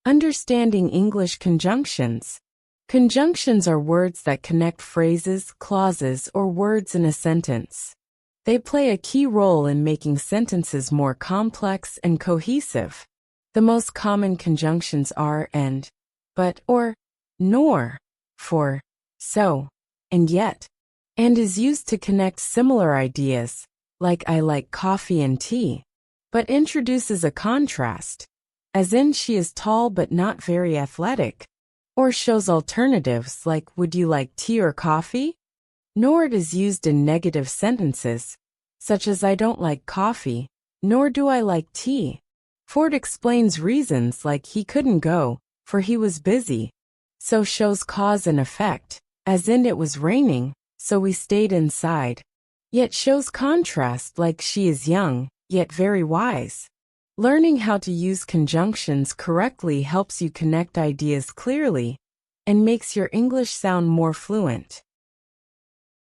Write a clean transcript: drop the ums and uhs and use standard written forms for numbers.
Understanding English conjunctions. Conjunctions are words that connect phrases, clauses, or words in a sentence. They play a key role in making sentences more complex and cohesive. The most common conjunctions are and, but, or, nor, for, so, and yet. And is used to connect similar ideas, like I like coffee and tea, but introduces a contrast, as in she is tall but not very athletic, or shows alternatives like would you like tea or coffee? Nor it is used in negative sentences, such as I don't like coffee, nor do I like tea. For it explains reasons like he couldn't go, for he was busy. So shows cause and effect, as in it was raining, so we stayed inside. Yet shows contrast like she is young, yet very wise. Learning how to use conjunctions correctly helps you connect ideas clearly and makes your English sound more fluent.